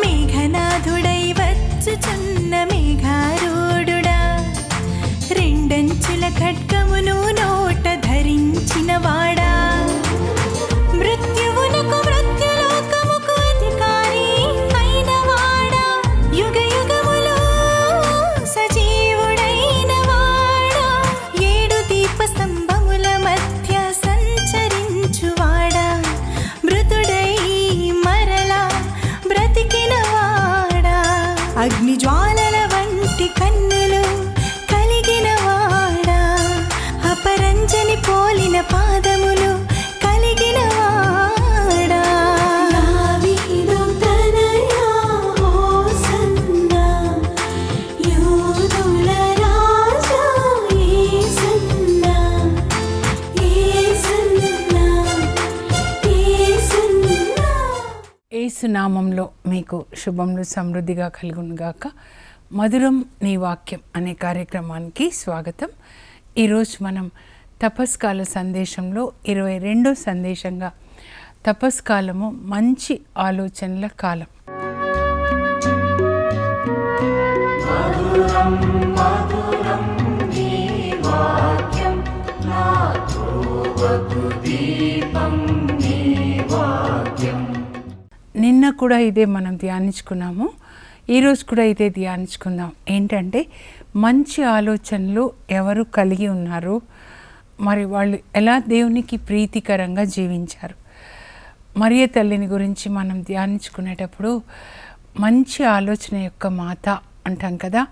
మేఘనాథుడై వచ్చుచున్న మేఘారూఢుడా, రెండంచుల ఖడ్గమును నోట ధరించిన వాడా, మృత్యువునకు మృత్యులోకముకు అధికారి అయిన వాడా, యుగ యుగములో సజీవుడైన వాడా, ఏడు దీప స్తంభముల మధ్య సంచరించువాడా, మృతుడై మరలా బ్రతికిన వాడా, అగ్ని జ్వాలల వంటి కన్నులు కలిగిన వాడా, అపరంజని పోలిన పాదములు కలిగిన వాడా, దావీదు తనయా హోసన్నా, యూదుల రాజా యేసన్నా, యేసన్నా, యేసన్నా. యేసు నామంలో మీకు శుభములు సమృద్ధిగా కలుగునుగాక. మధురం నీ వాక్యం అనే కార్యక్రమానికి స్వాగతం. ఈరోజు మనం తపస్కాల సందేశంలో 22వ సందేశంగా తపస్కాలము మంచి ఆలోచనల కాలం. నిన్న కూడా ఇదే మనం ధ్యానించుకున్నాము, ఈరోజు కూడా ఇదే ధ్యానించుకుందాం. ఏంటంటే మంచి ఆలోచనలు ఎవరు కలిగి ఉన్నారు, మరి వాళ్ళు ఎలా దేవునికి ప్రీతికరంగా జీవించారు. మరియ తల్లిని గురించి మనం ధ్యానించుకునేటప్పుడు మంచి ఆలోచన యొక్క మాత అంటాం కదా.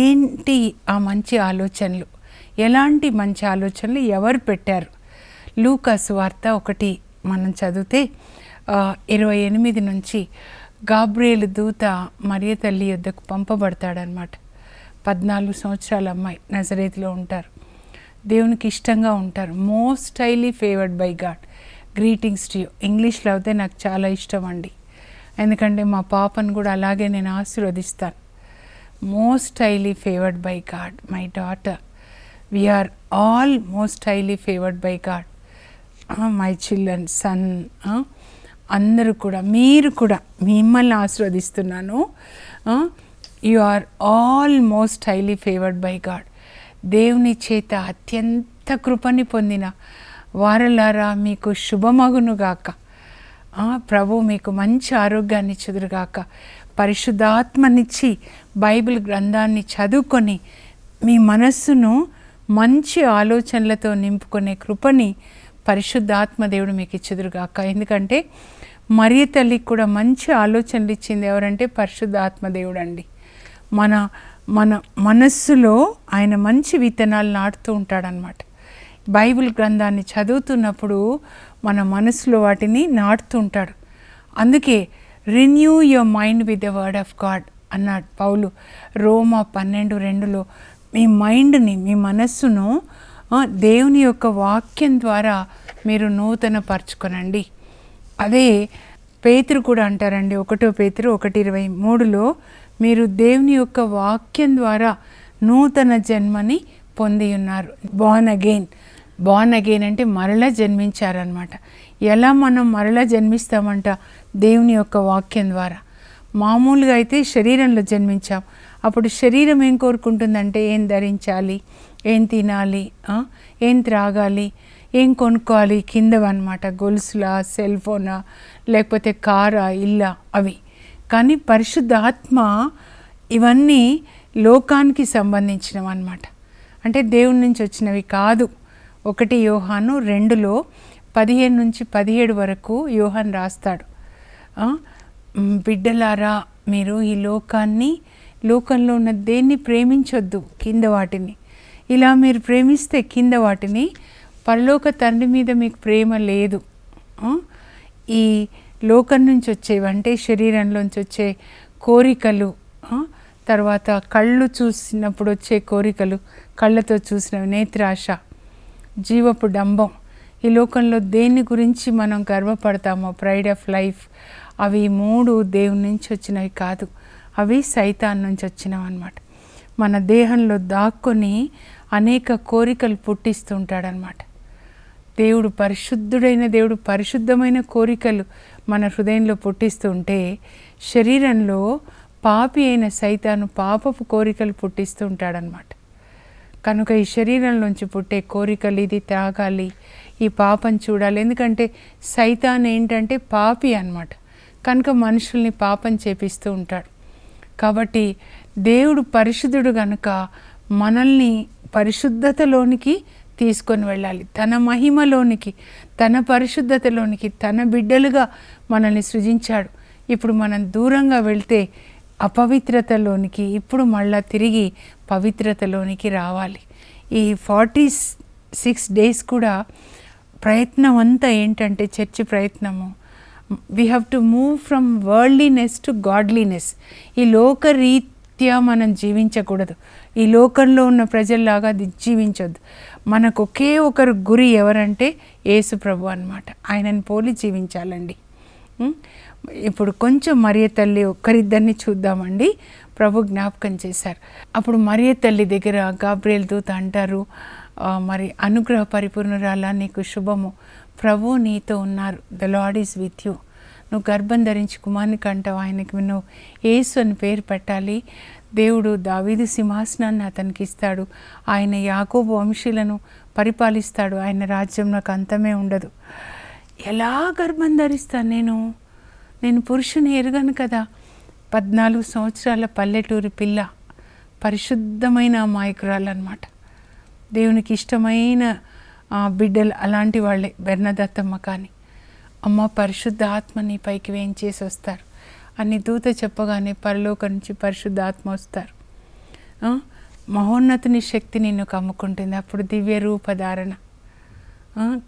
ఏంటి ఆ మంచి ఆలోచనలు, ఎలాంటి మంచి ఆలోచనలు ఎవరు పెట్టారు? లూకా సువార్త 1 మనం చదివితే 28 నుంచి గాబ్రియేలు దూత మరియ తల్లి యొద్దకు పంపబడతాడనమాట. 14 సంవత్సరాల అమ్మాయి, నజరేతులో ఉంటారు, దేవునికి ఇష్టంగా ఉంటారు. Most highly favoured by God, greetings to you. ఇంగ్లీష్లో అయితే నాకు చాలా ఇష్టం అండి, ఎందుకంటే మా పాపను కూడా అలాగే నేను ఆశీర్వదిస్తాను. Most highly favoured by God, my daughter, we are all most highly favoured by God, my children, son, అందరూ కూడా, మీరు కూడా మిమ్మల్ని ఆశీర్వదిస్తున్నాను. You are all most highly favoured by God. దేవుని చేత అత్యంత కృపని పొందిన వారలారా మీకు శుభమగునుగాక. ప్రభు మీకు మంచి ఆరోగ్యాన్ని ఇచ్చుదురుగాక. పరిశుద్ధాత్మనిచ్చి బైబిల్ గ్రంథాన్ని చదువుకొని మీ మనస్సును మంచి ఆలోచనలతో నింపుకునే కృపని పరిశుద్ధాత్మ దేవుడు మీకు ఇచ్చుదురుగాక. ఎందుకంటే మరియ తల్లికి కూడా మంచి ఆలోచనలు ఇచ్చింది ఎవరంటే పరిశుద్ధాత్మ దేవుడు అండి. మన మనస్సులో ఆయన మంచి విత్తనాలు నాటుతూ ఉంటాడనమాట. బైబిల్ గ్రంథాన్ని చదువుతున్నప్పుడు మన మనసులో వాటిని నాటుతూ ఉంటాడు. అందుకే renew your mind with the word of God అన్నాడు పౌలు రోమా 12:2లో. మీ మైండ్ని, మీ మనస్సును దేవుని యొక్క వాక్యం ద్వారా మీరు నూతన పరచుకొనండి. అదే పేతురు కూడా అంటారండి, 1 పేతురు 1:23లో మీరు దేవుని యొక్క వాక్యం ద్వారా నూతన జన్మని పొంది ఉన్నారు. బార్న్ అగైన్ అంటే మరలా జన్మించారనమాట. ఎలా మనం మరలా జన్మిస్తామంట? దేవుని యొక్క వాక్యం ద్వారా. మామూలుగా అయితే శరీరంలో జన్మించాం, అప్పుడు శరీరం ఏం కోరుకుంటుందంటే ఏం ధరించాలి, ఏం తినాలి, ఏం త్రాగాలి, ఏం కొనుక్కోవాలి, కిందవన్నమాట, గొలుసులా, సెల్ ఫోనా, లేకపోతే కారా, ఇల్లా, అవి. కానీ పరిశుద్ధాత్మ ఇవన్నీ లోకానికి సంబంధించినవి అన్నమాట, అంటే దేవుని నుంచి వచ్చినవి కాదు. 1 యోహాను 2లో 15 నుంచి 17 వరకు యోహాన్ రాస్తాడు, బిడ్డలారా మీరు ఈ లోకంలో ఉన్న దేన్ని ప్రేమించొద్దు, కింద వాటిని. ఇలా మీరు ప్రేమిస్తే కింద వాటిని, పరలోక తండ్రి మీద మీకు ప్రేమ లేదు. ఈ లోకం నుంచి వచ్చేవంటే శరీరంలోంచి వచ్చే కోరికలు, తర్వాత కళ్ళు చూసినప్పుడు వచ్చే కోరికలు, కళ్ళతో చూసినవి, నేత్రాశ, జీవపు డంబం, ఈ లోకంలో దేని గురించి మనం గర్వపడతామో, ప్రైడ్ ఆఫ్ లైఫ్, అవి 3 దేవుని నుంచి వచ్చినవి కాదు, అవి సైతాన్ నుంచి వచ్చినవి అన్నమాట. మన దేహంలో దాక్కొని అనేక కోరికలు పుట్టిస్తుంటాడనమాట. దేవుడు పరిశుద్ధుడైన దేవుడు పరిశుద్ధమైన కోరికలు మన హృదయంలో పుట్టిస్తూ ఉంటే, శరీరంలో పాపి అయిన సైతాను పాపపు కోరికలు పుట్టిస్తూ ఉంటాడనమాట. కనుక ఈ శరీరంలోంచి పుట్టే కోరికలు, ఇది త్రాగాలి, ఈ పాపం చూడాలి. ఎందుకంటే సైతాన్ ఏంటంటే పాపి అన్నమాట. కనుక మనుషుల్ని పాపం చేపిస్తూ ఉంటాడు. కాబట్టి దేవుడు పరిశుద్ధుడు కనుక మనల్ని పరిశుద్ధతలోనికి తీసుకొని వెళ్ళాలి, తన మహిమలోనికి, తన పరిశుద్ధతలోనికి, తన బిడ్డలుగా మనల్ని సృజించాడు. ఇప్పుడు మనం దూరంగా వెళ్తే అపవిత్రతలోనికి, ఇప్పుడు మళ్ళా తిరిగి పవిత్రతలోనికి రావాలి. ఈ 46 days కూడా ప్రయత్నం అంతా ఏంటంటే, చర్చి ప్రయత్నము, we have to move from worldliness to godliness. ఈ లోకరీత్యా మనం జీవించకూడదు, ఈ లోకంలో ఉన్న ప్రజల్లాగా అది జీవించొద్దు. మనకు ఒకే ఒకరు గురి ఎవరంటే యేసు ప్రభు అన్నమాట. ఆయనని పోలి జీవించాలండి. ఇప్పుడు కొంచెం మరియ తల్లి ఒక్కరిద్దరిని చూద్దామండి. ప్రభు జ్ఞాపకం చేశారు. అప్పుడు మరియ తల్లి దగ్గర గాబ్రియేల్ దూత అంటారు, మరి అనుగ్రహ పరిపూర్ణురాలా నీకు శుభము, ప్రభు నీతో ఉన్నారు, the lord is with you. నువ్వు గర్భం ధరించి కుమారుని కంటావు, ఆయనకి నువ్వు యేసు అని పేరు పెట్టాలి. దేవుడు దావీదు సింహాసనాన్ని అతనికి ఇస్తాడు, ఆయన యాకోబు వంశీలను పరిపాలిస్తాడు, ఆయన రాజ్యం నాకు అంతమే ఉండదు. ఎలా గర్భం ధరిస్తాను నేను పురుషుని ఎరగను కదా. 14 సంవత్సరాల పల్లెటూరి పిల్ల, పరిశుద్ధమైన అమాయకురాలు అన్నమాట. దేవునికి ఇష్టమైన బిడ్డలు అలాంటి వాళ్ళే. బెర్నదత్తమ్మ కానీ, అమ్మ పరిశుద్ధ ఆత్మ నీ పైకి వేయించేసి వస్తారు అని దూత చెప్పగానే పరలోకం నుంచి పరిశుద్ధ ఆత్మ వస్తారు. మహోన్నతుని శక్తి నిన్ను కమ్ముకుంటుంది. అప్పుడు దివ్య రూపధారణ.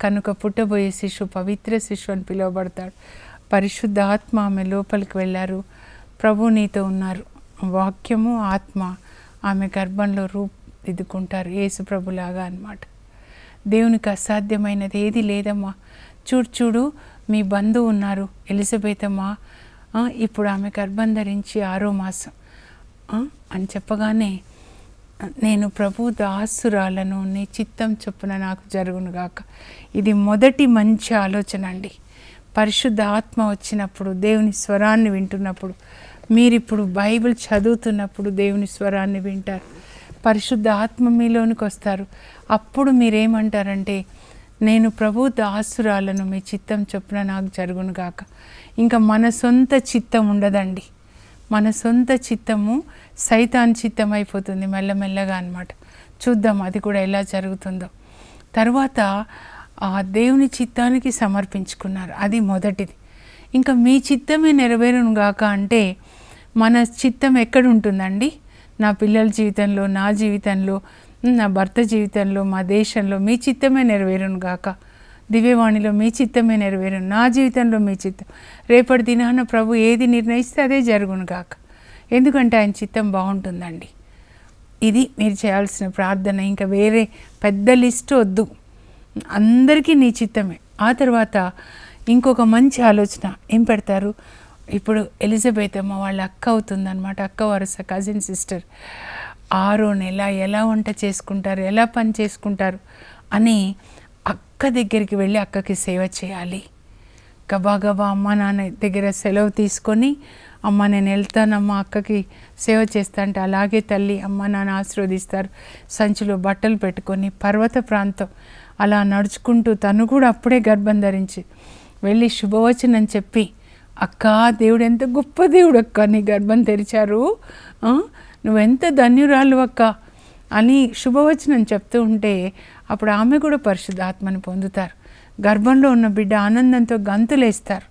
కనుక పుట్టబోయే శిశువు పవిత్ర శిశువు అని పిలువబడతాడు. పరిశుద్ధ ఆత్మ ఆమె లోపలికి వెళ్ళారు. ప్రభు నీతో ఉన్నారు, వాక్యము ఆత్మ ఆమె గర్భంలో రూపుదిద్దుకుంటారు, యేసు ప్రభులాగా అన్నమాట. దేవునికి అసాధ్యమైనది ఏది లేదమ్మా. చూడు మీ బంధువు ఉన్నారు ఎలిజబెత్ అమ్మ, ఇప్పుడు ఆమె గర్భం ధరించి 6వ మాసం అని చెప్పగానే, నేను ప్రభు దాసురాలను, నీ చిత్తం చొప్పున నాకు జరుగునుగాక. ఇది మొదటి మంచి ఆలోచన అండి. పరిశుద్ధ ఆత్మ వచ్చినప్పుడు, దేవుని స్వరాన్ని వింటున్నప్పుడు, మీరిప్పుడు బైబిల్ చదువుతున్నప్పుడు దేవుని స్వరాన్ని వింటారు, పరిశుద్ధ ఆత్మ మీలోనికి వస్తారు. అప్పుడు మీరేమంటారంటే, నేను ప్రభు దాసురాలను, మీ చిత్తం చొప్పున నాకు జరుగునుగాక. ఇంకా మన సొంత చిత్తం ఉండదండి. మన సొంత చిత్తము సైతాన్ చిత్తం అయిపోతుంది మెల్లమెల్లగా అన్నమాట. చూద్దాం అది కూడా ఎలా జరుగుతుందో. తర్వాత దేవుని చిత్తానికి సమర్పించుకున్నారు, అది మొదటిది. ఇంకా మీ చిత్తమే నెరవేరునుగాక అంటే మన చిత్తం ఎక్కడ ఉంటుందండి? నా పిల్లల జీవితంలో, నా జీవితంలో, నా భర్త జీవితంలో, మా దేశంలో మీ చిత్తమే నెరవేరునుగాక. దివ్యవాణిలో మీ చిత్తమే నెరవేరును, నా జీవితంలో మీ చిత్తం. రేపటి దినాన ప్రభు ఏది నిర్ణయిస్తే అదే జరుగునుగాక. ఎందుకంటే ఆయన చిత్తం బాగుంటుందండి. ఇది మీరు చేయాల్సిన ప్రార్థన. ఇంకా వేరే పెద్ద లిస్ట్ వద్దు, అందరికీ నీ చిత్తమే. ఆ తర్వాత ఇంకొక మంచి ఆలోచన ఏం పెడతారు? ఇప్పుడు ఎలిజబెత్ అమ్మ వాళ్ళ అక్క అవుతుందన్నమాట, అక్క వరుస కజిన్ సిస్టర్. 6వ నెల ఎలా వంట చేసుకుంటారు, ఎలా పని చేసుకుంటారు అని అక్క దగ్గరికి వెళ్ళి అక్కకి సేవ చేయాలి. గబా అమ్మ నాన్న దగ్గర సెలవు తీసుకొని, అమ్మ నేను వెళ్తానమ్మా అక్కకి సేవ చేస్తా అంటే, అలాగే తల్లి అమ్మ నాన్న ఆశీర్వదిస్తారు. సంచిలో బట్టలు పెట్టుకొని పర్వత ప్రాంతం అలా నడుచుకుంటూ, తను కూడా అప్పుడే గర్భం ధరించి వెళ్ళి శుభవచనం చెప్పి, అక్క దేవుడు ఎంత గొప్ప దేవుడు అక్క, నీ గర్భం తెరిచారు, నువ్వెంత ధన్యురాలు అక్క అని శుభవచనం చెప్తూ ఉంటే, అప్పుడు ఆమె కూడా పరిశుద్ధాత్మని పొందుతారు. గర్భంలో ఉన్న బిడ్డ ఆనందంతో గంతులేస్తారు.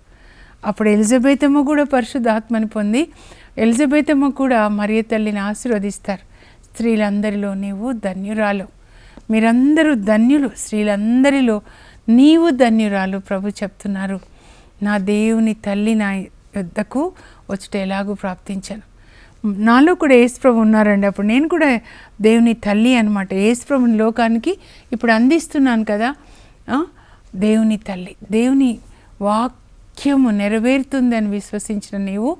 అప్పుడు ఎలిజబెత్ అమ్మ కూడా పరిశుద్ధాత్మని పొంది, ఎలిజబెత్ అమ్మ కూడా మరియ తల్లిని ఆశీర్వదిస్తారు. స్త్రీలందరిలో నీవు ధన్యురాలు, మీరందరూ ధన్యులు, స్త్రీలందరిలో నీవు ధన్యురాలు. ప్రభు చెప్తున్నారు, నా దేవుని తల్లి నా యొద్దకు వచ్చుట ఎలాగూ ప్రాప్తించాను. నాలో కూడా యేసుప్రభు ఉన్నారండి. అప్పుడు నేను కూడా దేవుని తల్లి అనమాట. యేసుప్రభుని లోకానికి ఇప్పుడు అందిస్తున్నాను కదా. దేవుని తల్లి, దేవుని వాక్యము నెరవేరుతుందని విశ్వసించిన నీవు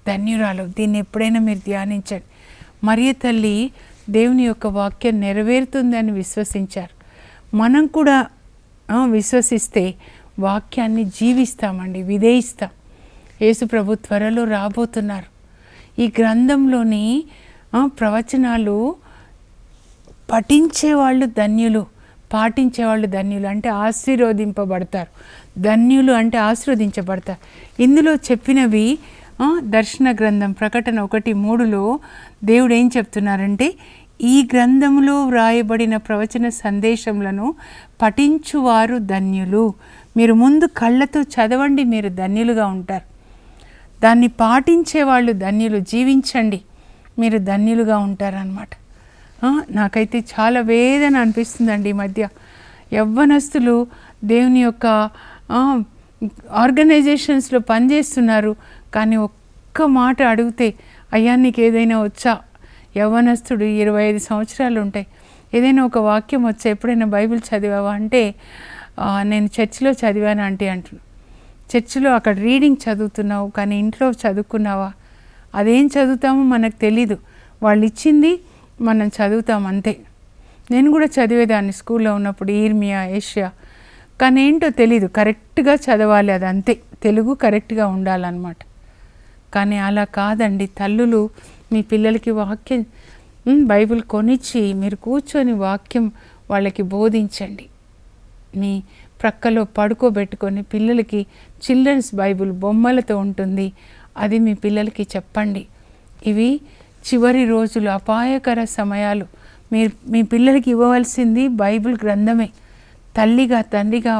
ధన్యురాలు. దీన్ని ఎప్పుడైనా మీరు ధ్యానించండి. మరియ తల్లి దేవుని యొక్క వాక్యం నెరవేరుతుందని విశ్వసించారు. మనం కూడా విశ్వసిస్తే వాక్యాన్ని జీవిస్తామండి, విధేయిస్తాం. యేసు ప్రభు త్వరలో రాబోతున్నారు. ఈ గ్రంథంలోని ప్రవచనాలు పఠించేవాళ్ళు ధన్యులు, పాటించేవాళ్ళు ధన్యులు. అంటే ఆశీర్వదింపబడతారు. ధన్యులు అంటే ఆశీర్వదించబడతారు. ఇందులో చెప్పినవి దర్శన గ్రంథం ప్రకటన 1:3లో దేవుడు ఏం చెప్తున్నారంటే, ఈ గ్రంథంలో వ్రాయబడిన ప్రవచన సందేశములను పఠించువారు ధన్యులు. మీరు ముందు కళ్ళతో చదవండి, మీరు ధన్యులుగా ఉంటారు. దాన్ని పాటించే వాళ్ళు ధన్యులు, జీవించండి, మీరు ధన్యులుగా ఉంటారనమాట. నాకైతే చాలా వేదన అనిపిస్తుందండి ఈ మధ్య. యవ్వనస్తులు దేవుని యొక్క ఆర్గనైజేషన్స్లో పనిచేస్తున్నారు, కానీ ఒక్క మాట అడిగితే, అయ్యా నీకు ఏదైనా వచ్చా? యవ్వనస్తుడు 25 సంవత్సరాలు ఉంటాయి, ఏదైనా ఒక వాక్యం వచ్చా, ఎప్పుడైనా బైబిల్ చదివావా అంటే, నేను చర్చిలో చదివాను ఆంటీ అంటున్నాను. చర్చిలో అక్కడ రీడింగ్ చదువుతున్నావు, కానీ ఇంట్లో చదువుకున్నావా? అదేం చదువుతామో మనకు తెలీదు. వాళ్ళు ఇచ్చింది మనం చదువుతాం అంతే. నేను కూడా చదివేదాన్ని స్కూల్లో ఉన్నప్పుడు, ఈర్మియా, ఏషియా, కానీ ఏంటో తెలీదు. కరెక్ట్గా చదవాలి, అది అంతే. తెలుగు కరెక్ట్గా ఉండాలన్నమాట. కానీ అలా కాదండి. తల్లులు మీ పిల్లలకి వాక్యం బైబిల్ కొనిచ్చి మీరు కూర్చొని వాక్యం వాళ్ళకి బోధించండి. మీ ప్రక్కలో పడుకోబెట్టుకొని పిల్లలకి చిల్డ్రన్స్ బైబిల్ బొమ్మలతో ఉంటుంది, అది మీ పిల్లలకి చెప్పండి. ఇవి చివరి రోజులు, అపాయకర సమయాలు. మీ పిల్లలకి ఇవ్వవలసింది బైబిల్ గ్రంథమే. తల్లిగా తండ్రిగా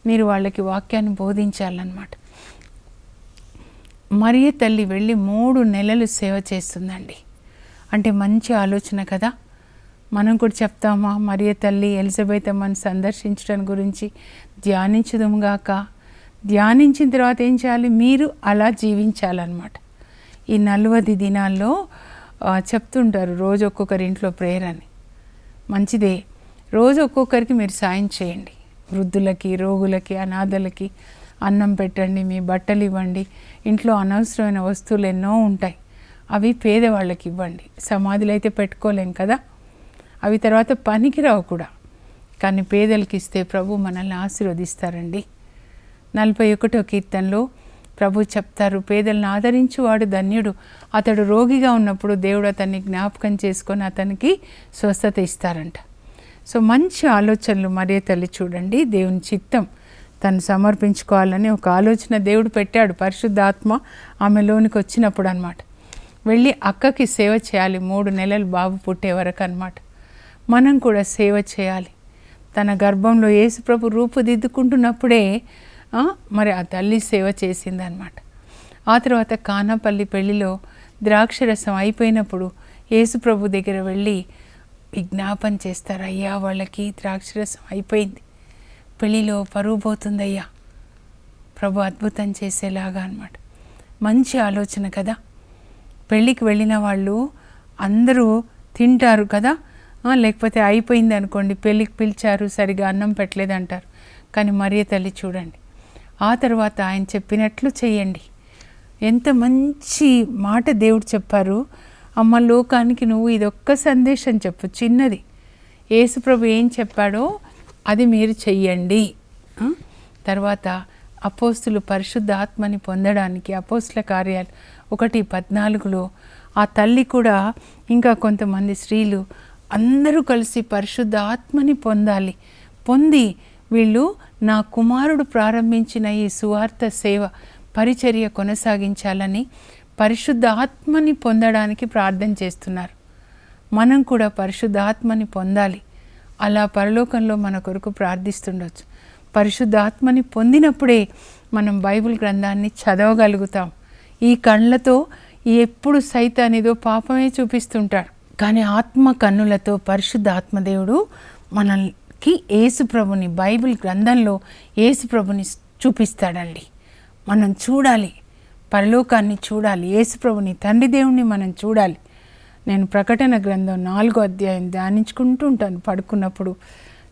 మీరు వాళ్ళకి వాక్యాన్ని బోధించాలన్నమాట. మరియ తల్లి వెళ్ళి 3 నెలలు సేవ చేస్తుందండి. అంటే మంచి ఆలోచన కదా. మనం కూడా చెప్తామా, మరియ తల్లి ఎలిజబెత్ అమ్మని సందర్శించడం గురించి ధ్యానించుదాంగాక. ధ్యానించిన తర్వాత ఏం చేయాలి? మీరు అలా జీవించాలన్నమాట. ఈ 40 దినాల్లో చెప్తుంటారు రోజు ఒక్కొక్కరి ఇంట్లో ప్రేయర్ అని. మంచిదే, రోజు ఒక్కొక్కరికి మీరు సాయం చేయండి. వృద్ధులకి, రోగులకి, అనాథలకి అన్నం పెట్టండి, మీ బట్టలు ఇవ్వండి. ఇంట్లో అనవసరమైన వస్తువులు ఎన్నో ఉంటాయి, అవి పేదవాళ్ళకి ఇవ్వండి. సమాధులు అయితే పెట్టుకోలేం కదా, అవి తర్వాత పనికిరావు కూడా. కానీ పేదలకి ఇస్తే ప్రభు మనల్ని ఆశీర్వదిస్తారండి. 41వ కీర్తనలో ప్రభు చెప్తారు, పేదలను ఆదరించువాడు ధన్యుడు. అతడు రోగిగా ఉన్నప్పుడు దేవుడు అతన్ని జ్ఞాపకం చేసుకొని అతనికి స్వస్థత ఇస్తారంట. సో మంచి ఆలోచనలు మరియ తల్లి చూడండి. దేవుని చిత్తం తను సమర్పించుకోవాలని ఒక ఆలోచన దేవుడు పెట్టాడు. పరిశుద్ధాత్మ ఆమెలోనికి వచ్చినప్పుడు అనమాట. వెళ్ళి అక్కకి సేవ చేయాలి 3 నెలలు బాబు పుట్టే వరకు అనమాట. మనం కూడా సేవ చేయాలి. తన గర్భంలో యేసుప్రభు రూపుదిద్దుకుంటున్నప్పుడే మరి ఆ తల్లి సేవ చేసిందనమాట. ఆ తర్వాత కానాపల్లి పెళ్లిలో ద్రాక్షరసం అయిపోయినప్పుడు యేసుప్రభు దగ్గర వెళ్ళి విజ్ఞాపన చేస్తారు, అయ్యా వాళ్ళకి ద్రాక్షరసం అయిపోయింది, పెళ్లిలో పరువు పోతుందయ్యా, ప్రభు అద్భుతం చేసేలాగా అనమాట. మంచి ఆలోచన కదా. పెళ్ళికి వెళ్ళిన వాళ్ళు అందరూ తింటారు కదా, లేకపోతే అయిపోయింది అనుకోండి, పెళ్ళికి పిలిచారు సరిగా అన్నం పెట్టలేదు అంటారు. కానీ మరియ తల్లి చూడండి, ఆ తర్వాత ఆయన చెప్పినట్లు చేయండి. ఎంత మంచి మాట దేవుడు చెప్పారు. అమ్మ లోకానికి నువ్వు ఇదొక్క సందేశం చెప్పు, చిన్నది. యేసుప్రభు ఏం చెప్పాడో అది మీరు చెయ్యండి. తర్వాత అపోస్తులు పరిశుద్ధ ఆత్మని పొందడానికి అపోస్తుల కార్యాలు 1:14లో ఆ తల్లి కూడా ఇంకా కొంతమంది స్త్రీలు అందరూ కలిసి పరిశుద్ధ ఆత్మని పొందాలి. పొంది వీళ్ళు నా కుమారుడు ప్రారంభించిన ఈ సువార్త సేవ పరిచర్య కొనసాగించాలని పరిశుద్ధ ఆత్మని పొందడానికి ప్రార్థన చేస్తున్నారు. మనం కూడా పరిశుద్ధ ఆత్మని పొందాలి. అలా పరలోకంలో మన కొరకు ప్రార్థిస్తుండొచ్చు. పరిశుద్ధ ఆత్మని పొందినప్పుడే మనం బైబిల్ గ్రంథాన్ని చదవగలుగుతాం. ఈ కళ్ళతో ఎప్పుడు సైతానిదో పాపమే చూపిస్తుంటాడు, కానీ ఆత్మ కన్నులతో పరిశుద్ధ ఆత్మదేవుడు మనకి యేసుప్రభుని బైబిల్ గ్రంథంలో యేసుప్రభుని చూపిస్తాడండి. మనం చూడాలి, పరలోకాన్ని చూడాలి, యేసుప్రభుని తండ్రి దేవుణ్ణి మనం చూడాలి. నేను ప్రకటన గ్రంథం 4వ అధ్యాయం ధ్యానించుకుంటూ ఉంటాను పడుకున్నప్పుడు.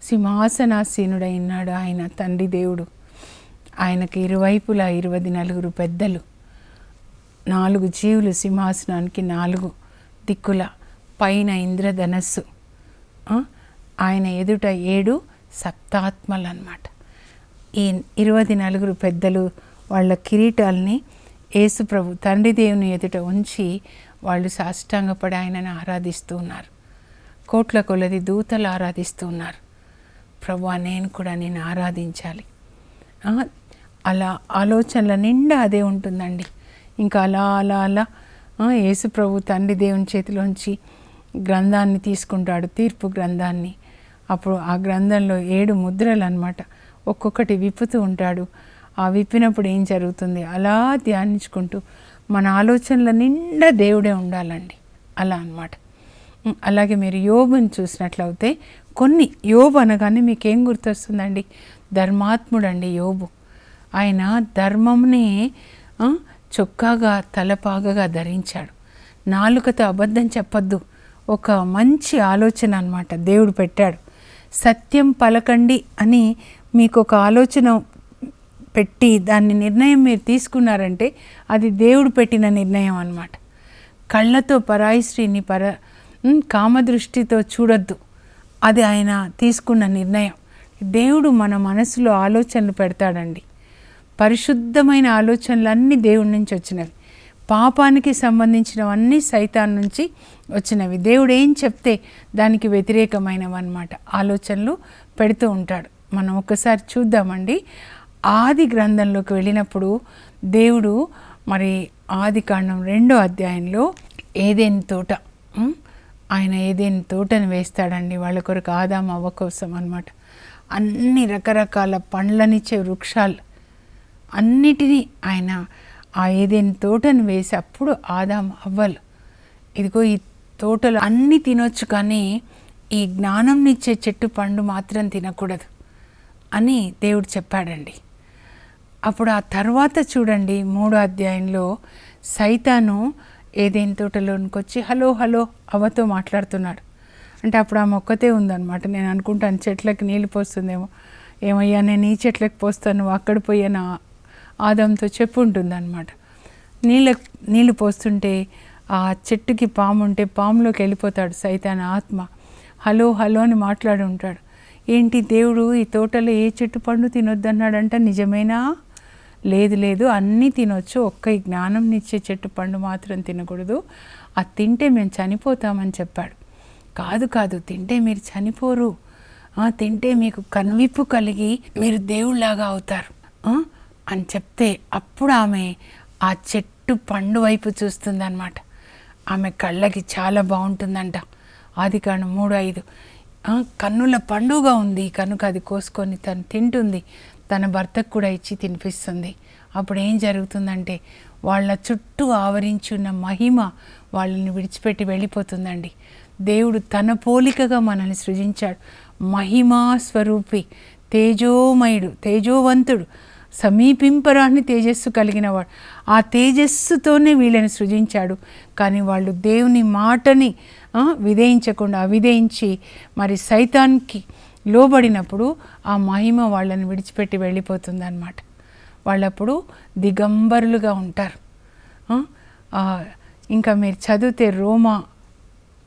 సింహాసనాసీనుడైనాడు ఆయన తండ్రి దేవుడు. ఆయనకి ఇరువైపులా 24 పెద్దలు, 4 జీవులు, సింహాసనానికి 4 దిక్కుల, పైన ఇంద్రధనస్సు, ఆయన ఎదుట 7 సప్తాత్మలు అన్నమాట. ఈ 24 పెద్దలు వాళ్ళ కిరీటాల్ని యేసు ప్రభు తండ్రి దేవుని ఎదుట ఉంచి వాళ్ళు సాష్టాంగపడి ఆయనను ఆరాధిస్తూ ఉన్నారు. కోట్ల కొలది దూతలు ఆరాధిస్తూ ఉన్నారు. ప్రభువా, నేను కూడా నేను ఆరాధించాలి. అలా ఆలోచనల నిండా అదే ఉంటుందండి. ఇంకా అలా అలా అలా యేసు ప్రభు తండ్రి దేవుని చేతిలోంచి గ్రంథాన్ని తీసుకుంటాడు, తీర్పు గ్రంథాన్ని. అప్పుడు ఆ గ్రంథంలో 7 ముద్రలు అన్నమాట. ఒక్కొక్కటి విప్పుతూ ఉంటాడు. ఆ విప్పినప్పుడు ఏం జరుగుతుంది అలా ధ్యానించుకుంటూ మన ఆలోచనల నిండా దేవుడే ఉండాలండి. అలా అన్నమాట. అలాగే మీరు యోబుని చూసినట్లయితే యోబు అనగానే మీకేం గుర్తొస్తుందండి? ధర్మాత్ముడండి యోబు. ఆయన ధర్మంని చొక్కాగా తలపాగగా ధరించాడు. నాలుకతో అబద్ధం చెప్పొద్దు, ఒక మంచి ఆలోచన అన్నమాట దేవుడు పెట్టాడు. సత్యం పలకండి అని మీకు ఒక ఆలోచన పెట్టి దాన్ని నిర్ణయం మీరు తీసుకున్నారంటే అది దేవుడు పెట్టిన నిర్ణయం అన్నమాట. కళ్ళతో పరాయి స్త్రీని కామదృష్టితో చూడొద్దు, అది ఆయన తీసుకున్న నిర్ణయం. దేవుడు మన మనసులో ఆలోచనలు పెడతాడండి. పరిశుద్ధమైన ఆలోచనలన్నీ దేవుడి నుంచి వచ్చినవి. పాపానికి సంబంధించినవన్నీ సైతాన్ నుంచి వచ్చినవి. దేవుడు ఏం చెప్తే దానికి వ్యతిరేకమైనవి అన్నమాట ఆలోచనలు పెడుతూ ఉంటాడు. మనం ఒకసారి చూద్దామండి. ఆది గ్రంథంలోకి వెళ్ళినప్పుడు దేవుడు మరి ఆదికాండం 2వ అధ్యాయంలో ఏదెను తోట, ఆయన ఏదెను తోటను వేస్తాడండి వాళ్ళ కొరకు, ఆదాము అవ్వ కోసం అన్నమాట. అన్ని రకరకాల పండ్లనిచ్చే వృక్షాలు అన్నిటినీ ఆయన ఆ ఏదెను తోటను వేసి అప్పుడు ఆదాము అవ్వలు ఇదిగో ఈ తోటలు అన్నీ తినొచ్చు, కానీ ఈ జ్ఞానంనిచ్చే చెట్టు పండు మాత్రం తినకూడదు అని దేవుడు చెప్పాడండి. అప్పుడు ఆ తర్వాత చూడండి 3వ అధ్యాయంలో సైతాను ఏదెను తోటలోనికి వచ్చి హలో హలో అవ్వతో మాట్లాడుతున్నాడు. అంటే అప్పుడు ఆమె ఒక్కతే ఉందన్నమాట. నేను అనుకుంటాను చెట్లకి నీళ్ళు పోస్తుందేమో, ఏమయ్యా నేను ఈ చెట్లకు పోస్తాను, నువ్వు అక్కడ పోయాను ఆదంతో చెప్పు ఉంటుందన్నమాట. నీళ్ళు పోస్తుంటే ఆ చెట్టుకి పాము ఉంటే పాములోకి వెళ్ళిపోతాడు సైతాన్ ఆత్మ. హలో హలో అని మాట్లాడి ఉంటాడు. ఏంటి దేవుడు ఈ తోటలో ఏ చెట్టు పండు తినొద్దన్నాడంట, నిజమేనా? లేదు లేదు, అన్నీ తినొచ్చు, ఒక్క ఈ జ్ఞానంనిచ్చే చెట్టు పండు మాత్రం తినకూడదు, అది తింటే మేము చనిపోతామని చెప్పాడు. కాదు కాదు, తింటే మీరు చనిపోరు, తింటే మీకు కనువిప్పు కలిగి మీరు దేవుళ్ళలాగా అవుతారు అని చెప్తే అప్పుడు ఆమె ఆ చెట్టు పండు వైపు చూస్తుందన్నమాట. ఆమె కళ్ళకి చాలా బాగుంటుందంట. ఆదికాండం 3:5 కన్నుల పండుగ ఉంది కనుక అది కోసుకొని తను తింటుంది, తన భర్తకు కూడా ఇచ్చి తినిపిస్తుంది. అప్పుడు ఏం జరుగుతుందంటే వాళ్ళ చుట్టూ ఆవరించున్న మహిమ వాళ్ళని విడిచిపెట్టి వెళ్ళిపోతుందండి. దేవుడు తన పోలికగా మనల్ని సృజించాడు. మహిమా స్వరూపి, తేజోమయుడు, తేజోవంతుడు, సమీపింపరాని తేజస్సు కలిగినవాడు. ఆ తేజస్సుతోనే వీళ్ళని సృజించాడు. కానీ వాళ్ళు దేవుని మాటని విధేయించకుండా అవిధేయించి మరి సైతాన్కి లోబడినప్పుడు ఆ మహిమ వాళ్ళని విడిచిపెట్టి వెళ్ళిపోతుందన్నమాట. వాళ్ళప్పుడు దిగంబరులుగా ఉంటారు. ఇంకా మీరు చదివితే రోమా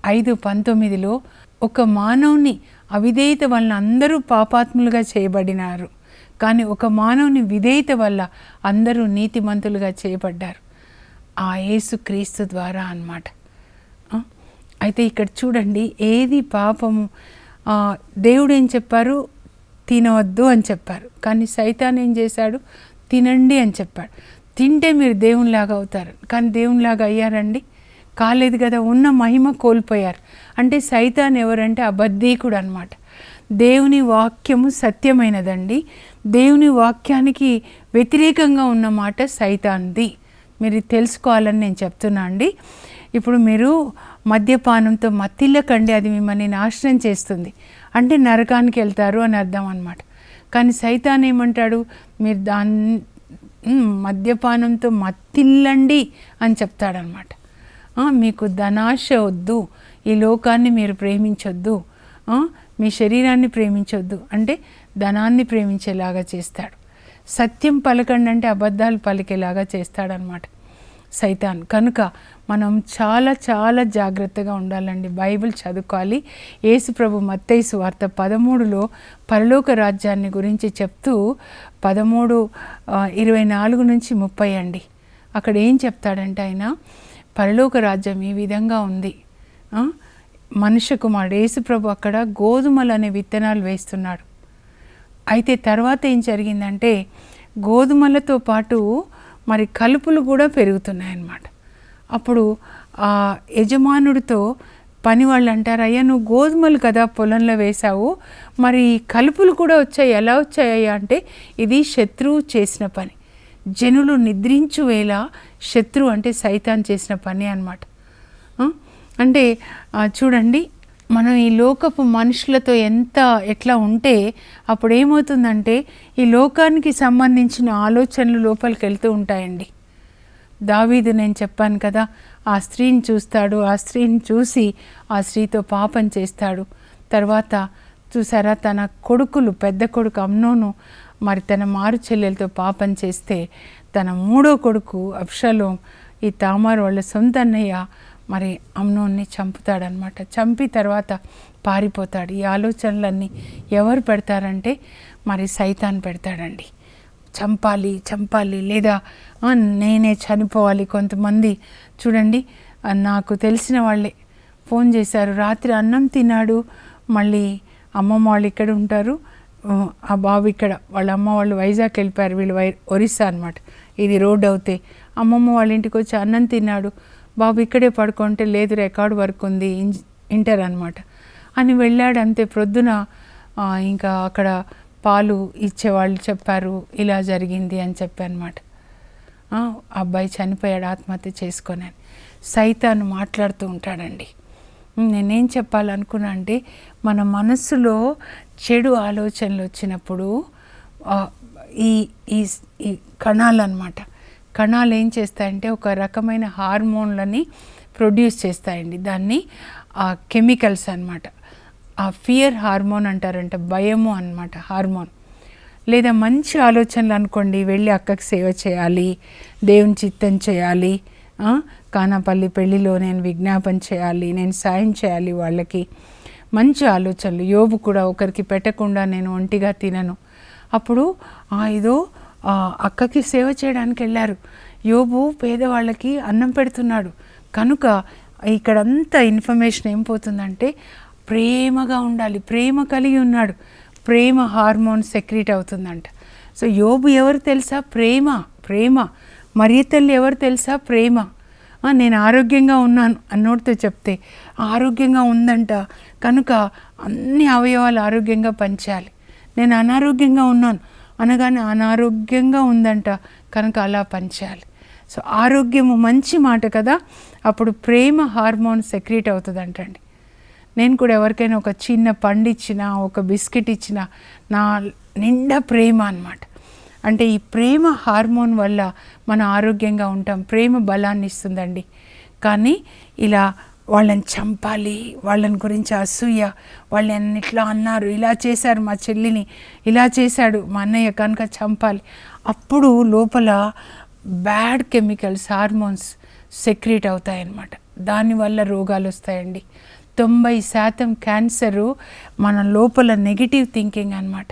5:19 ఒక మానవుని అవిధేయత వలన అందరూ పాపాత్ములుగా చేయబడినారు, కానీ ఒక మానవుని విధేయత వల్ల అందరూ నీతిమంతులుగా చేయబడ్డారు ఆ యేసుక్రీస్తు ద్వారా అన్నమాట. అయితే ఇక్కడ చూడండి, ఏది పాపము దేవుడు ఏం చెప్పారు? తినవద్దు అని చెప్పారు. కానీ సైతాన్ ఏం చేశాడు? తినండి అని చెప్పాడు. తింటే మీరు దేవునిలాగా అవుతారు. కానీ దేవునిలాగా అయ్యారండి? కాలేదు కదా. ఉన్న మహిమ కోల్పోయారు. అంటే సైతాన్ ఎవరంటే అబద్ధీకుడు అన్నమాట. దేవుని వాక్యము సత్యమైనదండి. దేవుని వాక్యానికి వ్యతిరేకంగా ఉన్న మాట సైతాన్ది. మీరు తెలుసుకోవాలని నేను చెప్తున్నా అండి. ఇప్పుడు మీరు మద్యపానంతో మత్తిల్లకండి, అది మిమ్మల్ని నాశనం చేస్తుంది, అంటే నరకానికి వెళ్తారు అని అర్థం అన్నమాట. కానీ సైతాన్ ఏమంటాడు? మీరు మద్యపానంతో మత్తిల్లండి అని చెప్తాడనమాట. మీకు ధనాశ వద్దు, ఈ లోకాన్ని మీరు ప్రేమించొద్దు, మీ శరీరాన్ని ప్రేమించొద్దు అంటే ధనాన్ని ప్రేమించేలాగా చేస్తాడు. సత్యం పలకండి అంటే అబద్ధాలు పలికేలాగా చేస్తాడనమాట. సైతాన్. కనుక మనం చాలా చాలా జాగ్రత్తగా ఉండాలండి. బైబిల్ చదువుకోవాలి. యేసు ప్రభు మత్తయి సువార్త 13లో పరలోక రాజ్యాన్ని గురించి చెప్తూ 13:24-30 అండి. అక్కడ ఏం చెప్తాడంటే ఆయన, పరలోక రాజ్యం ఈ విధంగా ఉంది. మనుష్య కుమారుడు యేసు ప్రభు అక్కడ గోధుమలు అనే విత్తనాలు వేస్తున్నాడు. అయితే తర్వాత ఏం జరిగిందంటే గోధుమలతో పాటు మరి కలుపులు కూడా పెరుగుతున్నాయన్నమాట. అప్పుడు ఆ యజమానుడితో పని వాళ్ళు అంటారు, అయ్యా నువ్వు గోధుమలు కదా పొలంలో వేశావు, మరి కలుపులు కూడా వచ్చాయి, ఎలా వచ్చాయ్యా అంటే ఇది శత్రువు చేసిన పని. జనులు నిద్రించు వేళ శత్రువు అంటే సైతాన్ చేసిన పని అన్నమాట. అంటే చూడండి, మనం ఈ లోకపు మనుషులతో ఎట్లా ఉంటే అప్పుడు ఏమవుతుందంటే ఈ లోకానికి సంబంధించిన ఆలోచనలు లోపలికి వెళ్తూ ఉంటాయండి. దావీదు నేను చెప్పాను కదా, ఆ స్త్రీని చూస్తాడు, ఆ స్త్రీని చూసి ఆ స్త్రీతో పాపం చేస్తాడు. తర్వాత చూసారా, తన కొడుకులు, పెద్ద కొడుకు అమ్నోను మరి తన మారు చెల్లెలతో పాపం చేస్తే తన మూడో కొడుకు అబ్షలోం, ఈ తామారు వాళ్ళ సొంత అన్నయ్య మరి అమ్నోన్ని చంపుతాడనమాట. చంపి తర్వాత పారిపోతాడు. ఈ ఆలోచనలన్నీ ఎవరు పెడతారంటే మరి సైతాన్ పెడతాడండి. చంపాలి లేదా నేనే చనిపోవాలి. కొంతమంది చూడండి, నాకు తెలిసిన వాళ్ళే ఫోన్ చేశారు, రాత్రి అన్నం తిన్నాడు, మళ్ళీ అమ్మమ్మ వాళ్ళు ఇక్కడ ఉంటారు, ఆ బాబు ఇక్కడ, వాళ్ళ అమ్మ వాళ్ళు వైజాగ్ వెళ్ళిపోయారు, వీళ్ళు ఒరిస్సా అనమాట, ఇది రోడ్ అవుతే అమ్మమ్మ వాళ్ళ ఇంటికి వచ్చి అన్నం తిన్నాడు, బాబు ఇక్కడే పడుకుంటే లేదు రికార్డు వర్క్ ఉంది ఇంటర్ అనమాట అని వెళ్ళాడు. అంతే ప్రొద్దున ఇంకా అక్కడ పాలు ఇచ్చేవాళ్ళు చెప్పారు ఇలా జరిగింది అని చెప్పానమాట. అబ్బాయి చనిపోయాడు ఆత్మహత్య చేసుకొని. సైతాను మాట్లాడుతూ ఉంటాడండి. నేనేం చెప్పాలనుకున్నా అంటే మన మనస్సులో చెడు ఆలోచనలు వచ్చినప్పుడు ఈ ఈ ఈ కణాలు అన్నమాట, కణాలు ఏం చేస్తాయంటే ఒక రకమైన హార్మోన్లని ప్రొడ్యూస్ చేస్తాయండి. దాన్ని కెమికల్స్ అన్నమాట. ఆ ఫియర్ హార్మోన్ అంటారంట, భయము అన్నమాట హార్మోన్. లేదా మంచి ఆలోచనలు అనుకోండి, వెళ్ళి అక్కకి సేవ చేయాలి, దేవుని చిత్తం చేయాలి, కానాపల్లి పెళ్ళిలో నేను విజ్ఞాపన చేయాలి, నేను సాయం చేయాలి వాళ్ళకి, మంచి ఆలోచనలు. యోబు కూడా ఒకరికి పెట్టకుండా నేను ఒంటిగా తినను. అప్పుడు ఏదో అక్కకి సేవ చేయడానికి వెళ్ళారు. యోబు పేదవాళ్ళకి అన్నం పెడుతున్నాడు. కనుక ఇక్కడంతా ఇన్ఫర్మేషన్ ఏం పోతుందంటే ప్రేమగా ఉండాలి, ప్రేమ కలిగి ఉన్నాడు, ప్రేమ హార్మోన్ సెక్రీట్ అవుతుందంట. సో యోబు ఎవరు తెలుసా? ప్రేమ. మరియ తల్లి ఎవరు తెలుసా? ప్రేమ. నేను ఆరోగ్యంగా ఉన్నాను అన్నోడితో చెప్తే ఆరోగ్యంగా ఉందంట, కనుక అన్ని అవయవాలు ఆరోగ్యంగా పనిచేయాలి. నేను అనారోగ్యంగా ఉన్నాను అనగానే అనారోగ్యంగా ఉందంట, కనుక అలా పనిచేయాలి. సో ఆరోగ్యము మంచి మాట కదా, అప్పుడు ప్రేమ హార్మోన్ సెక్రీట్ అవుతుందంటండి. నేను కూడా ఎవరికైనా ఒక చిన్న పండు ఇచ్చినా, ఒక బిస్కెట్ ఇచ్చినా నా నిండా ప్రేమ అన్నమాట. అంటే ఈ ప్రేమ హార్మోన్ వల్ల మనం ఆరోగ్యంగా ఉంటాం. ప్రేమ బలాన్ని ఇస్తుందండి. కానీ ఇలా వాళ్ళని చంపాలి, వాళ్ళని గురించి అసూయ, వాళ్ళని ఇట్లా అన్నారు, ఇలా చేశారు, మా చెల్లిని ఇలా చేశాడు మా అన్నయ్య, కనుక చంపాలి, అప్పుడు లోపల బ్యాడ్ కెమికల్స్ హార్మోన్స్ సెక్రీట్ అవుతాయన్నమాట. దానివల్ల రోగాలు వస్తాయండి. 90% క్యాన్సరు మన లోపల నెగిటివ్ థింకింగ్ అన్నమాట.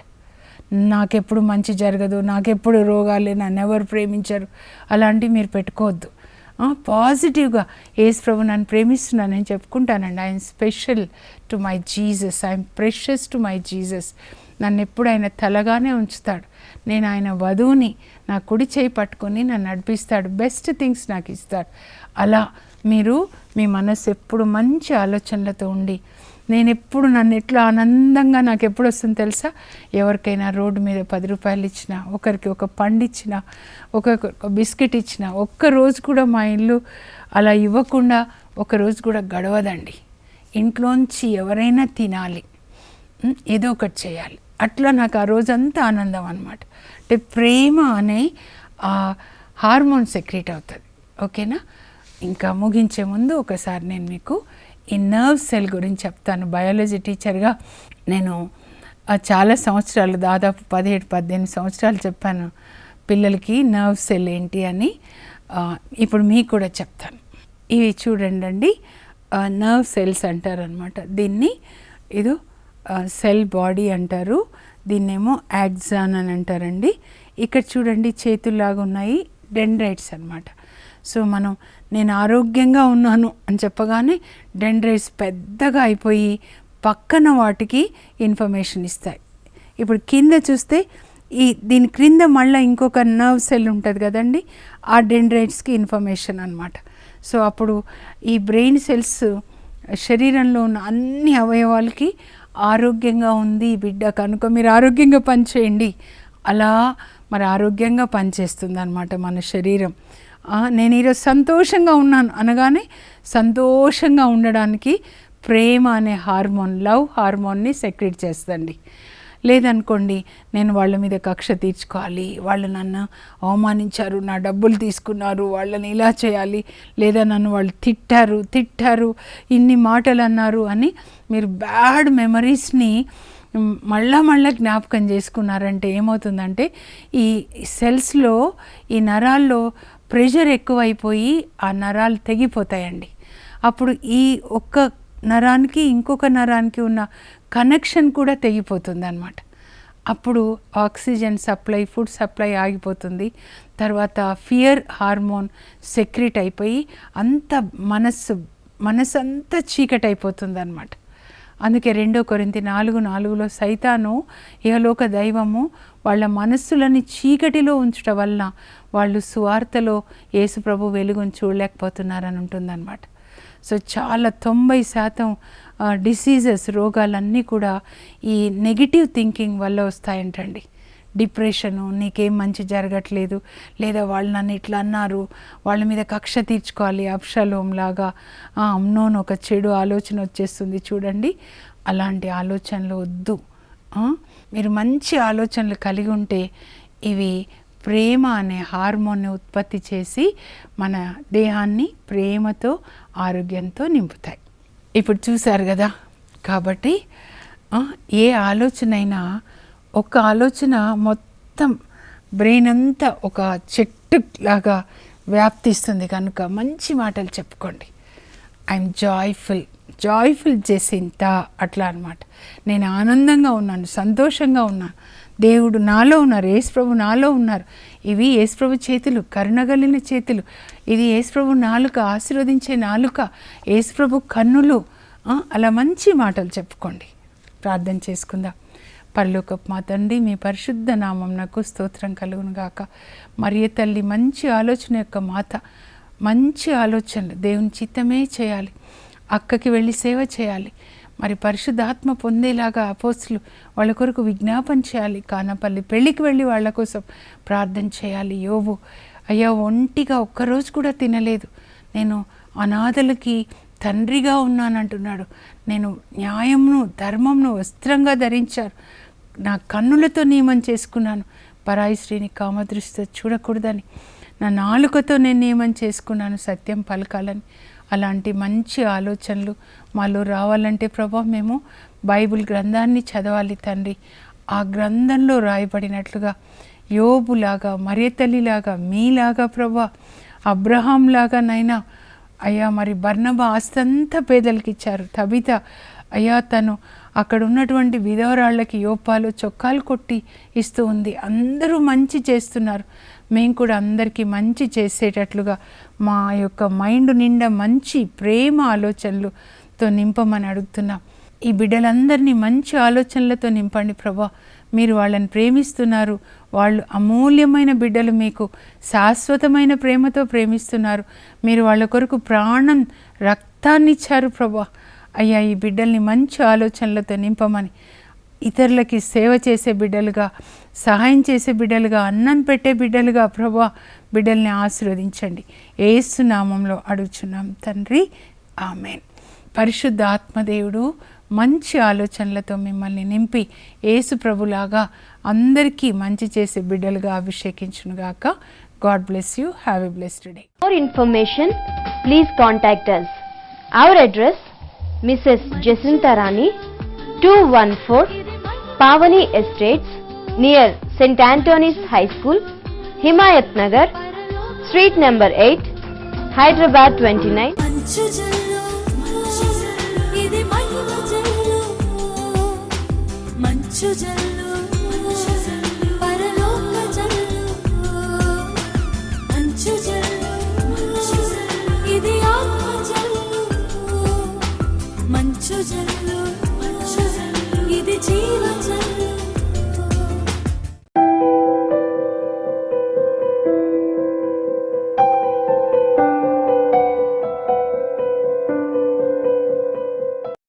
నాకెప్పుడు మంచి జరగదు, నాకెప్పుడు రోగాలే, నన్ను ఎవరు ప్రేమించరు, అలాంటివి మీరు పెట్టుకోవద్దు. పాజిటివ్గా యేసు ప్రభు నన్ను ప్రేమిస్తున్నాను నేను చెప్పుకుంటానండి. I'm special to my Jesus, I'm precious to my Jesus. నన్ను ఎప్పుడు ఆయన తలగానే ఉంచుతాడు. నేను ఆయన వధువుని, నా కుడి చేయి పట్టుకొని నన్ను నడిపిస్తాడు, బెస్ట్ థింగ్స్ నాకు ఇస్తాడు. అలా మీరు మీ మనసు ఎప్పుడు మంచి ఆలోచనలతో ఉండి, నేను ఎప్పుడు నన్ను ఎట్లా ఆనందంగా నాకు ఎప్పుడు వస్తుంది తెలుసా? ఎవరికైనా రోడ్డు మీద 10 రూపాయలు ఇచ్చినా, ఒకరికి ఒక పండు ఇచ్చినా, ఒక బిస్కెట్ ఇచ్చినా, ఒక్కరోజు కూడా మా ఇల్లు అలా ఇవ్వకుండా ఒకరోజు కూడా గడవదండి. ఇంట్లోంచి ఎవరైనా తినాలి, ఏదో ఒకటి చేయాలి, అట్లా నాకు ఆ రోజంతా ఆనందం అన్నమాట. అంటే ప్రేమ అనే హార్మోన్ సెక్రీట్ అవుతుంది. ఓకేనా? ఇంకా ముగించే ముందు ఒకసారి నేను మీకు ఈ నర్వ్ సెల్ గురించి చెప్తాను. బయాలజీ టీచర్గా నేను చాలా సంవత్సరాలు, దాదాపు 17-18 సంవత్సరాలు చెప్పాను. పిల్లలకి నర్వ్ సెల్ ఏంటి అని ఇప్పుడు మీకు కూడా చెప్తాను. ఇవి చూడండి, నర్వ్ సెల్స్ అంటారు అనమాట. దీన్ని ఇది సెల్ బాడీ అంటారు, దీన్నేమో యాక్సాన్ అని అంటారండి. ఇక్కడ చూడండి చేతుల్లాగా ఉన్నాయి, డెండ్రైట్స్ అనమాట. సో నేను ఆరోగ్యంగా ఉన్నాను అని చెప్పగానే డెండ్రైట్స్ పెద్దగా అయిపోయి పక్కన వాటికి ఇన్ఫర్మేషన్ ఇస్తాయి. ఇప్పుడు కింద చూస్తే దీని క్రింద మళ్ళీ ఇంకొక నర్వ్ సెల్ ఉంటుంది కదండి, ఆ డెండ్రైట్స్కి ఇన్ఫర్మేషన్ అనమాట. సో అప్పుడు ఈ బ్రెయిన్ సెల్స్ శరీరంలో ఉన్న అన్ని అవయవాలకి ఆరోగ్యంగా ఉంది బిడ్డ కనుక మీరు ఆరోగ్యంగా పనిచేయండి, అలా మరి ఆరోగ్యంగా పనిచేస్తుంది అనమాట మన శరీరం. నేను ఈరోజు సంతోషంగా ఉన్నాను అనగానే సంతోషంగా ఉండడానికి ప్రేమ అనే హార్మోన్, లవ్ హార్మోన్ని సెక్రెట్ చేస్తుంది. లేదనుకోండి, నేను వాళ్ళ మీద కక్ష తీర్చుకోవాలి, వాళ్ళు నన్ను అవమానించారు, నా డబ్బులు తీసుకున్నారు, వాళ్ళని ఇలా చేయాలి, లేదా నన్ను వాళ్ళు తిట్టారు, ఇన్ని మాటలు అన్నారు అని మీరు బ్యాడ్ మెమరీస్ని మళ్ళా జ్ఞాపకం చేసుకున్నారంటే ఏమవుతుందంటే ఈ సెల్స్లో, ఈ నరాల్లో ప్రెషర్ ఎక్కువైపోయి ఆ నరాలు తెగిపోతాయండి. అప్పుడు ఈ ఒక్క నరానికి ఇంకొక నరానికి ఉన్న కనెక్షన్ కూడా తెగిపోతుంది అన్నమాట. అప్పుడు ఆక్సిజన్ సప్లై, ఫుడ్ సప్లై ఆగిపోతుంది. తర్వాత ఫియర్ హార్మోన్ సెక్రెట్ అయిపోయి అంత మనసు అంతా చీకటి అయిపోతుంది అన్నమాట. అందుకే 2 కొరింథీ 4:4 సైతాను ఇహలోక దైవము వాళ్ళ మనస్సులని చీకటిలో ఉంచడం వలన వాళ్ళు సువార్తలో యేసు ప్రభు వెలుగును చూడలేకపోతున్నారని ఉంటుందన్నమాట. సో చాలా 90% డిసీజెస్, రోగాలన్నీ కూడా ఈ నెగిటివ్ థింకింగ్ వల్ల వస్తాయంటండి. డిప్రెషను, నీకేం మంచి జరగట్లేదు, లేదా వాళ్ళు నన్ను ఇట్లా అన్నారు, వాళ్ళ మీద కక్ష తీర్చుకోవాలి, అబ్షలోం లాగా అమ్నోన్ ఒక చెడు ఆలోచన వచ్చేస్తుంది చూడండి. అలాంటి ఆలోచనలు వద్దు. మీరు మంచి ఆలోచనలు కలిగి ఉంటే ఇవి ప్రేమ అనే హార్మోన్ని ఉత్పత్తి చేసి మన దేహాన్ని ప్రేమతో, ఆరోగ్యంతో నింపుతాయి. ఇప్పుడు చూశారు కదా. కాబట్టి ఏ ఆలోచన అయినా, ఒక ఆలోచన మొత్తం బ్రెయిన్ అంతా ఒక చెట్టు లాగా వ్యాప్తిస్తుంది కనుక మంచి మాటలు చెప్పుకోండి. ఐఎమ్ జాయ్ఫుల్ జెసింత, అట్లా అనమాట. నేను ఆనందంగా ఉన్నాను, సంతోషంగా ఉన్నాను, దేవుడు నాలో ఉన్నారు, యేసుప్రభు నాలో ఉన్నారు. ఇవి యేసుప్రభు చేతులు, కరుణగలిగిన చేతులు, ఇది యేసుప్రభు నాలుక, ఆశీర్వదించే నాలుక, యేసుప్రభు కన్నులు. అలా మంచి మాటలు చెప్పుకోండి. ప్రార్థన చేసుకుందాం. పరలోకపు మా తండ్రి, మీ పరిశుద్ధ నామమునకు స్తోత్రం కలుగును గాక. మరియ తల్లి మంచి ఆలోచన యొక్క మాత, మంచి ఆలోచనలు, దేవుని చిత్తమే చేయాలి, అక్కకి వెళ్ళి సేవ చేయాలి, మరి పరిశుద్ధాత్మ పొందేలాగా అపోస్తులు వాళ్ళ కొరకు విజ్ఞాపన చేయాలి, కానాపల్లి పెళ్ళికి వెళ్ళి వాళ్ళ కోసం ప్రార్థన చేయాలి. యోబు అయ్యా ఒంటిగా ఒక్కరోజు కూడా తినలేదు, నేను అనాథలకి తండ్రిగా ఉన్నానంటున్నాడు, నేను న్యాయంను ధర్మంను వస్త్రంగా ధరించారు, నా కన్నులతో నియమం చేసుకున్నాను, పరాయి స్త్రీని కామదృష్టితో చూడకూడదని, నా నాలుకతో నేను నియమం చేసుకున్నాను సత్యం పలకాలని. అలాంటి మంచి ఆలోచనలు మాలో రావాలంటే ప్రభా మేము బైబిల్ గ్రంథాన్ని చదవాలి తండ్రి. ఆ గ్రంథంలో రాయబడినట్లుగా యోబులాగా, మరియ తల్లిలాగా, మీలాగా ప్రభా, అబ్రహాం లాగానైనా అయ్యా, మరి బర్నబా ఆస్తంతా పేదలకి ఇచ్చారు, తబిత అయ్యా తను అక్కడ ఉన్నటువంటి విధవరాళ్ళకి యోపాలు, చొక్కాలు కొట్టి ఇస్తూ ఉంది. అందరూ మంచి చేస్తున్నారు, మేము కూడా అందరికీ మంచి చేసేటట్లుగా మా యొక్క మైండ్ నిండా మంచి ప్రేమ ఆలోచనలతో నింపమని అడుగుతున్నాం. ఈ బిడ్డలందరినీ మంచి ఆలోచనలతో నింపండి ప్రభా. మీరు వాళ్ళని ప్రేమిస్తున్నారు, వాళ్ళు అమూల్యమైన బిడ్డలు, మీకు శాశ్వతమైన ప్రేమతో ప్రేమిస్తున్నారు, మీరు వాళ్ళ కొరకు ప్రాణం, రక్తాన్ని ఇచ్చారు ప్రభా. అయ్యా, ఈ బిడ్డల్ని మంచి ఆలోచనలతో నింపమని, ఇతరులకి సేవ చేసే బిడ్డలుగా, సహాయం చేసే బిడ్డలుగా, అన్నం పెట్టే బిడ్డలుగా ప్రభా బిడ్డల్ని ఆశీర్వదించండి. యేసు నామంలో అడుగుచున్నాం తండ్రి, ఆమెన్. పరిశుద్ధ ఆత్మదేవుడు మంచి ఆలోచనలతో మిమ్మల్ని నింపి యేసు ప్రభులాగా అందరికీ మంచి చేసే బిడ్డలుగా అభిషేకించునుగాక. God bless you. Have a blessed day. For information, please contact us. Our address, Mrs. Jacinta Rani, 214 Pavani Estates, near St. Anthony's High School, Himayat Nagar, street number 8, Hyderabad 29. మంచు జల్లు, ఇది మహిమ జల్లు, మంచు జల్లు.